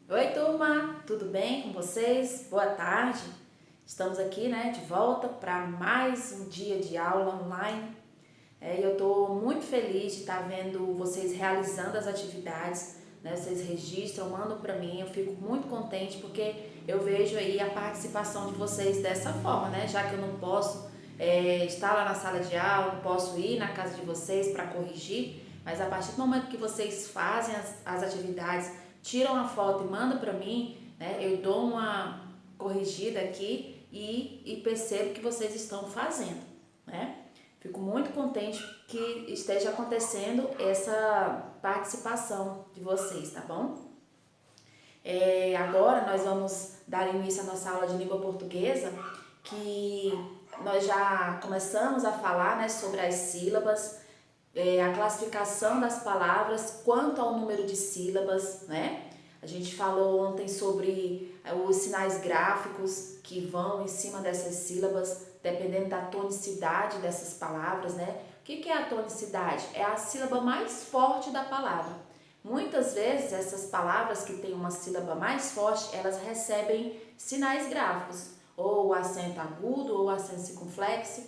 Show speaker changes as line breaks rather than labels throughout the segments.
Oi, turma, tudo bem com vocês? Boa tarde. Estamos aqui, de volta para mais um dia de aula online. Eu estou muito feliz de estar vendo vocês realizando as atividades, Vocês registram, mandam para mim. Eu fico muito contente porque eu vejo aí a participação de vocês dessa forma, Já que eu não posso estar lá na sala de aula, não posso ir na casa de vocês para corrigir, mas a partir do momento que vocês fazem as atividades, tiram a foto e mandam para mim, eu dou uma corrigida aqui e percebo que vocês estão fazendo, Fico muito contente que esteja acontecendo essa participação de vocês, tá bom? Agora nós vamos dar início à nossa aula de língua portuguesa, que nós já começamos a falar, sobre as sílabas, a classificação das palavras quanto ao número de sílabas, A gente falou ontem sobre os sinais gráficos que vão em cima dessas sílabas, dependendo da tonicidade dessas palavras, O que é a tonicidade? É a sílaba mais forte da palavra. Muitas vezes essas palavras que têm uma sílaba mais forte, elas recebem sinais gráficos, ou acento agudo ou acento circunflexo,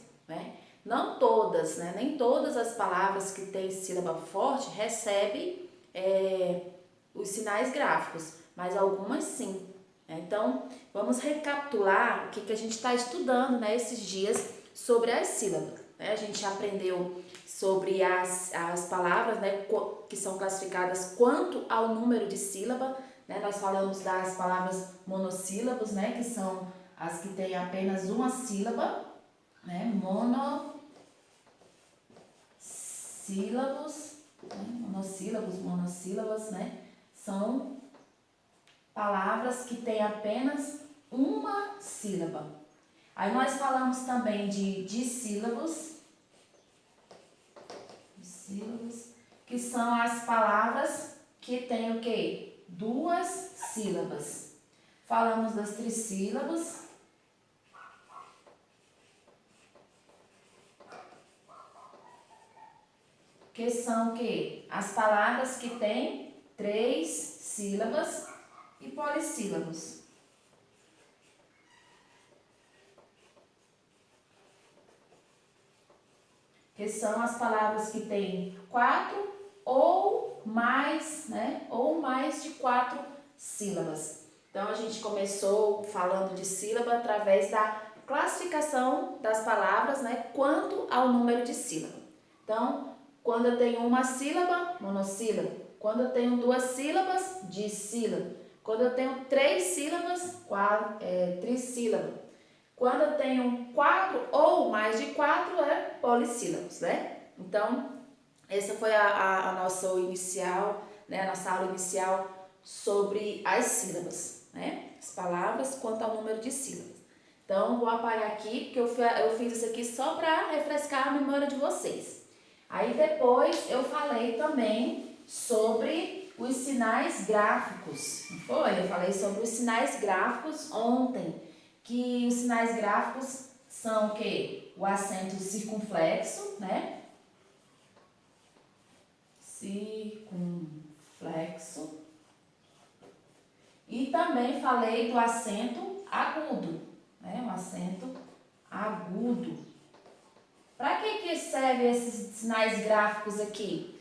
Não todas, nem todas as palavras que têm sílaba forte recebem os sinais gráficos, mas algumas sim. Então, vamos recapitular o que a gente está estudando esses dias sobre as sílabas. A gente aprendeu sobre as palavras que são classificadas quanto ao número de sílaba. Nós falamos das palavras monossílabos, que são as que têm apenas uma sílaba, monossílabas, são palavras que têm apenas uma sílaba. Aí nós falamos também de dissílabos, que são as palavras que têm o quê? Duas sílabas. Falamos das trissílabos, que são o quê? As palavras que têm três sílabas, e polissílabos, que são as palavras que têm quatro ou mais, ou mais de quatro sílabas. Então, a gente começou falando de sílaba através da classificação das palavras, quanto ao número de sílaba. Então, quando eu tenho uma sílaba, monossílaba. Quando eu tenho duas sílabas, dissílaba. Quando eu tenho três sílabas, trissílaba. Quando eu tenho quatro ou mais de quatro, é polissílabos, Então, essa foi a nossa inicial, a nossa aula inicial sobre as sílabas, As palavras quanto ao número de sílabas. Então, vou apagar aqui, porque eu fiz isso aqui só para refrescar a memória de vocês. Aí, depois, eu falei também sobre os sinais gráficos, não foi? Eu falei sobre os sinais gráficos ontem, que os sinais gráficos são o quê? O acento circunflexo, Circunflexo. E também falei do acento agudo, O acento agudo. Para que servem esses sinais gráficos aqui?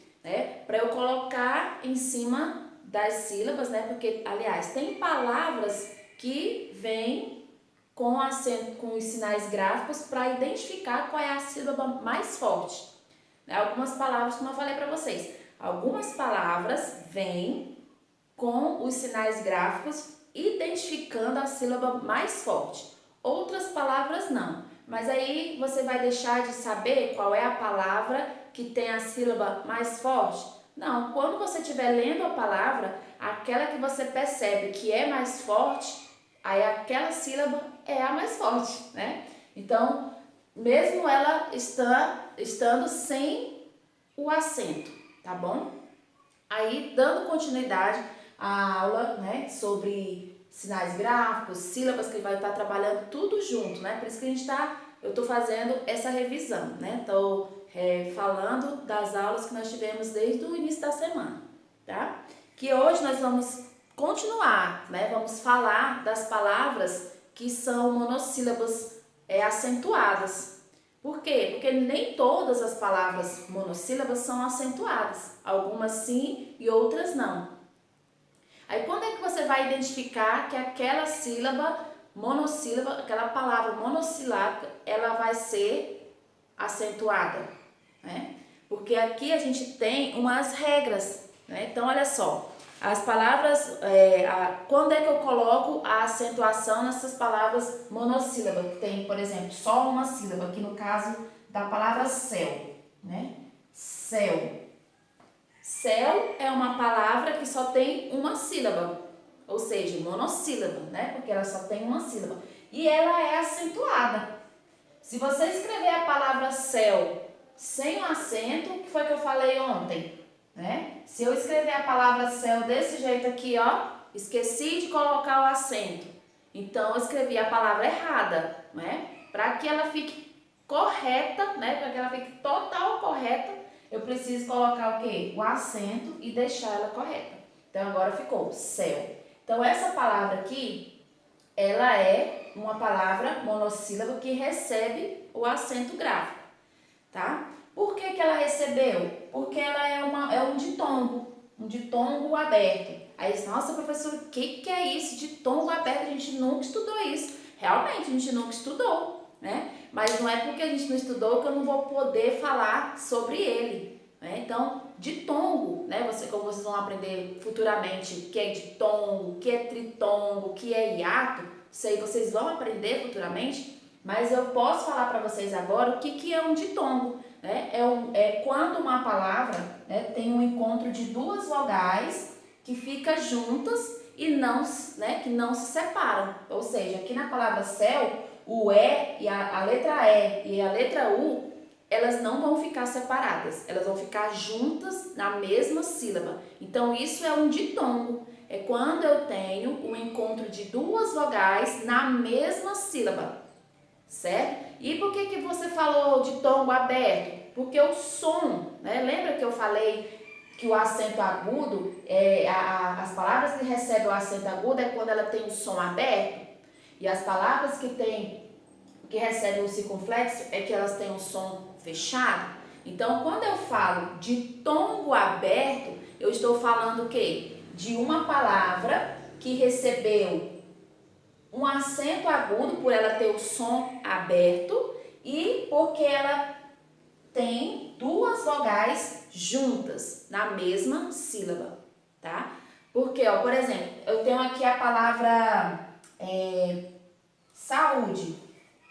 Para eu colocar em cima das sílabas, Porque, aliás, tem palavras que vêm com acento, com os sinais gráficos para identificar qual é a sílaba mais forte. Algumas palavras, como eu falei para vocês, algumas palavras vêm com os sinais gráficos identificando a sílaba mais forte. Outras palavras não. Mas aí você vai deixar de saber qual é a palavra que tem a sílaba mais forte? Não, quando você estiver lendo a palavra, aquela que você percebe que é mais forte, aí aquela sílaba é a mais forte, Então, mesmo ela estando sem o acento, tá bom? Aí, dando continuidade à aula, sobre sinais gráficos, sílabas, que vai estar trabalhando tudo junto, Por isso que eu estou fazendo essa revisão, Estou falando das aulas que nós tivemos desde o início da semana, tá? Que hoje nós vamos continuar, né? Vamos falar das palavras que são monossílabas acentuadas. Por quê? Porque nem todas as palavras monossílabas são acentuadas. Algumas sim e outras não. Aí quando é que você vai identificar que aquela sílaba monossílaba, aquela palavra monossilábica, ela vai ser acentuada, né? Porque aqui a gente tem umas regras, né? Então, olha só, as palavras, quando é que eu coloco a acentuação nessas palavras monossílabas, que tem, por exemplo, só uma sílaba, aqui no caso da palavra céu, né? Céu. Céu é uma palavra que só tem uma sílaba, ou seja, monossílaba, né? Porque ela só tem uma sílaba. E ela é acentuada. Se você escrever a palavra céu sem o acento, o que foi que eu falei ontem, né? Se eu escrever a palavra céu desse jeito aqui, ó, esqueci de colocar o acento. Então, eu escrevi a palavra errada, né? Para que ela fique correta, né? Para que ela fique total correta, eu preciso colocar o quê? O acento e deixar ela correta. Então, agora ficou céu. Então, essa palavra aqui, ela é uma palavra monossílaba que recebe o acento grave, tá? Por que ela recebeu? Porque ela é um ditongo aberto. Aí, nossa, professora, o que é isso? Ditongo aberto, a gente nunca estudou isso. Realmente, a gente nunca estudou, né? Mas não é porque a gente não estudou que eu não vou poder falar sobre ele, né? Então, ditongo, né? Como vocês vão aprender futuramente o que é ditongo, o que é tritongo, o que é hiato, isso aí vocês vão aprender futuramente, mas eu posso falar para vocês agora o que é um ditongo, né? É quando uma palavra, né, tem um encontro de duas vogais que ficam juntas e não, né, que não se separam. Ou seja, aqui na palavra céu, o E e a letra E e a letra U, elas não vão ficar separadas, elas vão ficar juntas na mesma sílaba. Então, isso é um ditongo. É quando eu tenho um encontro de duas vogais na mesma sílaba, certo? E por que você falou ditongo aberto? Porque o som, né? Lembra que eu falei que o acento agudo, as palavras que recebem o acento agudo é quando ela tem o som aberto? E as palavras que recebem o circunflexo é que elas têm o som fechado? Então, quando eu falo ditongo aberto, eu estou falando o quê? De uma palavra que recebeu um acento agudo por ela ter o som aberto e porque ela tem duas vogais juntas na mesma sílaba, tá? Porque, ó, por exemplo, eu tenho aqui a palavra saúde,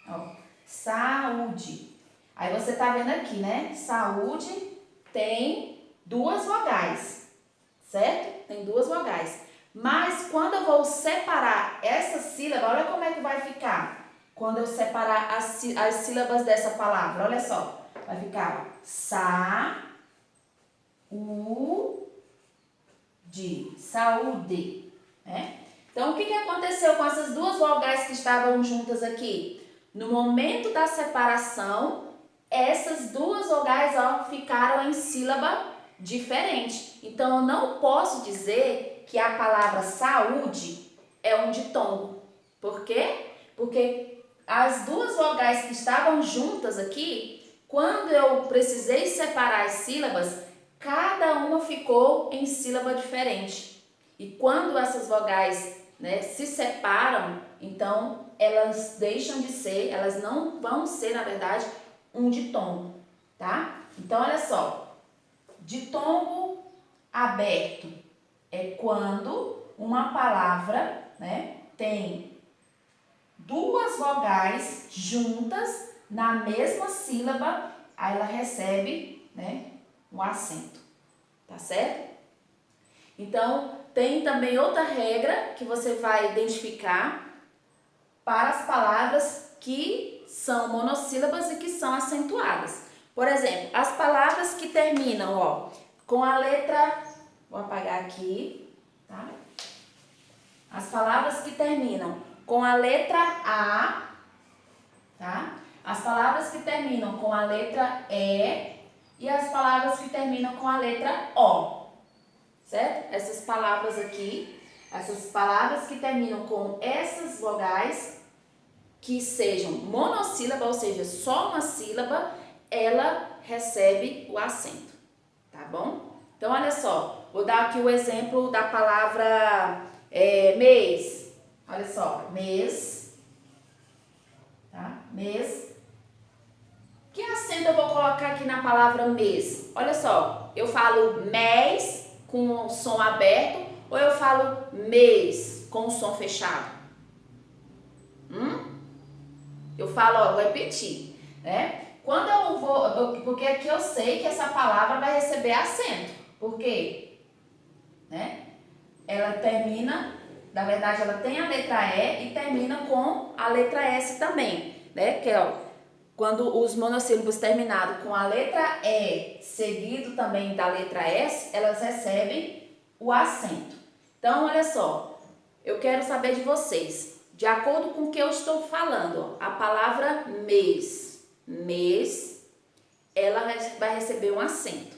ó, saúde. Aí você tá vendo aqui, né? Saúde tem duas vogais, certo? Tem duas vogais. Mas quando eu vou separar essa sílaba, olha como é que vai ficar. Quando eu separar as sílabas dessa palavra, olha só. Vai ficar saúde, né? Então, o que aconteceu com essas duas vogais que estavam juntas aqui? No momento da separação, essas duas vogais, ó, ficaram em sílaba diferente. Então, eu não posso dizer que a palavra saúde é um ditongo. Por quê? Porque as duas vogais que estavam juntas aqui, quando eu precisei separar as sílabas, cada uma ficou em sílaba diferente. E quando essas vogais, né, se separam, então elas deixam de ser, elas não vão ser, na verdade, um ditongo, tá? Então, olha só, ditongo aberto é quando uma palavra, né, tem duas vogais juntas na mesma sílaba, aí ela recebe, né, um acento, tá certo? Então, tem também outra regra que você vai identificar para as palavras que são monossílabas e que são acentuadas. Por exemplo, as palavras que terminam, ó, com a letra, vou apagar aqui, tá? As palavras que terminam com a letra A, tá? As palavras que terminam com a letra E e as palavras que terminam com a letra O, certo? Essas palavras aqui, Essas palavras que terminam com essas vogais, que sejam monossílaba, ou seja, só uma sílaba, ela recebe o acento, tá bom? Então, olha só, vou dar aqui o exemplo da palavra mês. Olha só, mês, tá? Mês. Que acento eu vou colocar aqui na palavra mês? Olha só, eu falo mês com o som aberto ou eu falo mês com o som fechado? Eu falo, ó, vou repetir, né? Quando eu vou, porque aqui eu sei que essa palavra vai receber acento. Por quê? Né? Ela termina, na verdade ela tem a letra E e termina com a letra S também, né? Que é, ó, quando os monossílabos terminados com a letra E seguido também da letra S, elas recebem o acento. Então, olha só, eu quero saber de vocês. De acordo com o que eu estou falando, ó, a palavra mês, ela vai receber um acento.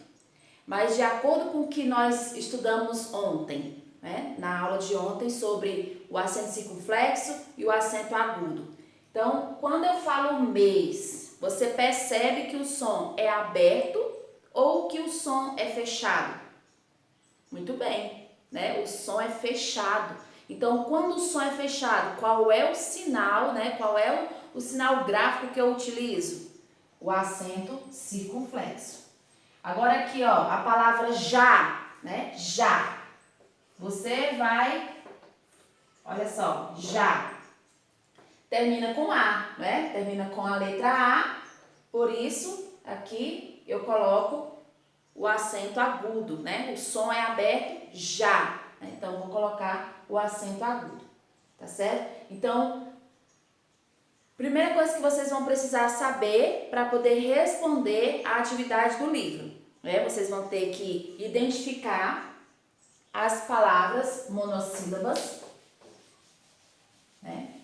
Mas de acordo com o que nós estudamos ontem, né, na aula de ontem sobre o acento circunflexo e o acento agudo. Então, quando eu falo mês, você percebe que o som é aberto ou que o som é fechado? Muito bem, né? O som é fechado. Então, quando o som é fechado, qual é o sinal, né? Qual é o sinal gráfico que eu utilizo? O acento circunflexo. Agora aqui, ó, a palavra já, né? Já. Você vai, olha só, já. Termina com A, né? Termina com a letra A. Por isso, aqui eu coloco o acento agudo, né? O som é aberto já. Então, eu vou colocar o acento agudo, tá certo? Então, primeira coisa que vocês vão precisar saber para poder responder à atividade do livro, né? Vocês vão ter que identificar as palavras monossílabas, né?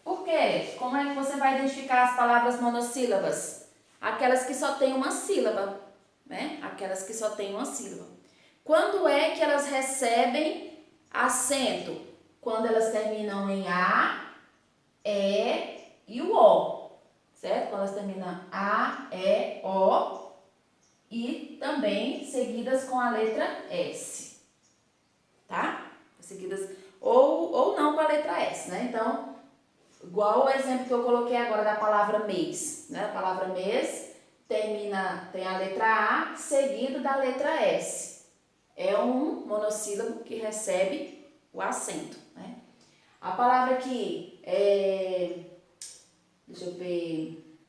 Por quê? Como é que você vai identificar as palavras monossílabas? Aquelas que só têm uma sílaba, né? Aquelas que só têm uma sílaba. Quando é que elas recebem acento? Quando elas terminam em A, E e o O, certo? Quando elas terminam A, E, O e também seguidas com a letra S, tá? Seguidas ou não com a letra S, né? Então, igual o exemplo que eu coloquei agora da palavra mês, né? A palavra mês tem a letra A seguido da letra S. É um monossílabo que recebe o acento, né? A palavra aqui deixa eu ver,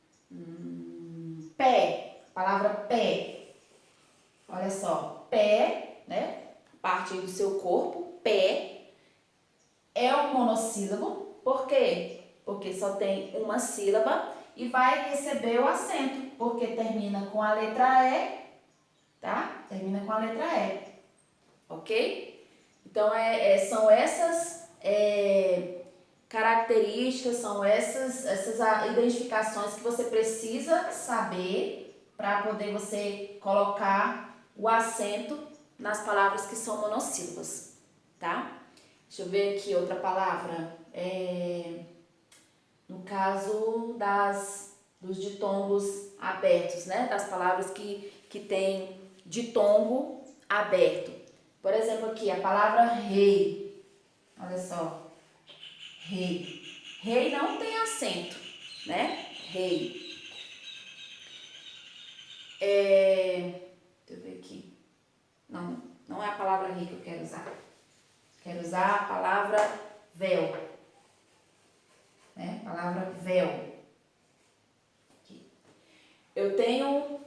pé, a palavra pé, olha só, pé, né? Parte do seu corpo, pé, é um monossílabo, por quê? Porque só tem uma sílaba e vai receber o acento, porque termina com a letra E, tá? Termina com a letra E. Ok? Então, são essas características, são essas identificações que você precisa saber para poder você colocar o acento nas palavras que são monossílabas, tá? Deixa eu ver aqui outra palavra. No caso dos ditongos abertos, né? Das palavras que tem ditongo aberto. Por exemplo, aqui, a palavra rei. Olha só. Rei. Rei não tem acento, né? Rei. Deixa eu ver aqui. Não é a palavra rei que eu quero usar. Quero usar a palavra véu. Né? Palavra véu. Aqui. Eu tenho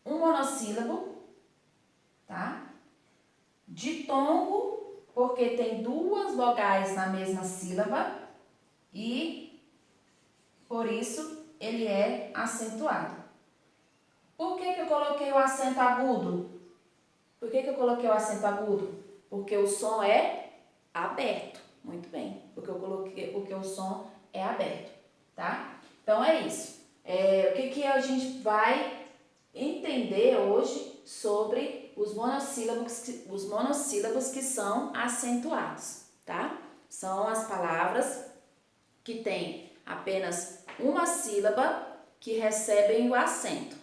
um monossílabo, tá? Ditongo, porque tem duas vogais na mesma sílaba e por isso ele é acentuado. Por que eu coloquei o acento agudo? Por que eu coloquei o acento agudo? Porque o som é aberto. Muito bem, porque o som é aberto, tá? Então é isso. O que a gente vai entender hoje sobre os monossílabos que são acentuados, tá? São as palavras que têm apenas uma sílaba que recebem o acento.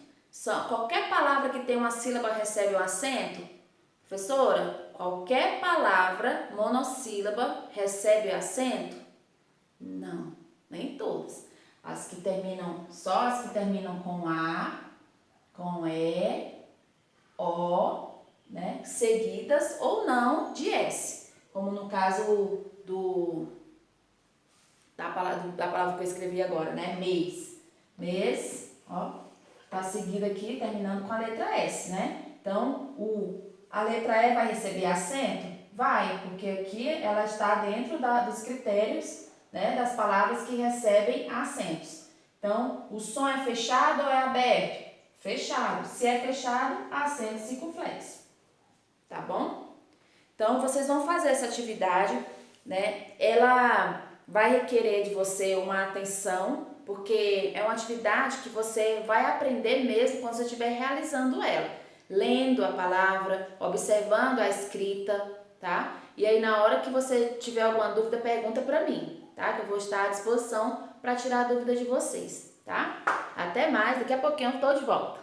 Qualquer palavra que tem uma sílaba recebe o acento? Professora, qualquer palavra monossílaba recebe o acento? Não, nem todas. Só as que terminam com A, com E, O, né, seguidas ou não de S. Como no caso da palavra que eu escrevi agora, né, mês. Mês, ó, tá seguido aqui terminando com a letra S, né? Então, a letra E vai receber acento? Vai, porque aqui ela está dentro dos critérios, né, das palavras que recebem acentos. Então, o som é fechado ou é aberto? Fechado. Se é fechado, acento circunflexo. Tá bom? Então, vocês vão fazer essa atividade, né? Ela vai requerer de você uma atenção, porque é uma atividade que você vai aprender mesmo quando você estiver realizando ela. Lendo a palavra, observando a escrita, tá? E aí, na hora que você tiver alguma dúvida, pergunta pra mim, tá? Que eu vou estar à disposição para tirar a dúvida de vocês, tá? Até mais, daqui a pouquinho eu tô de volta.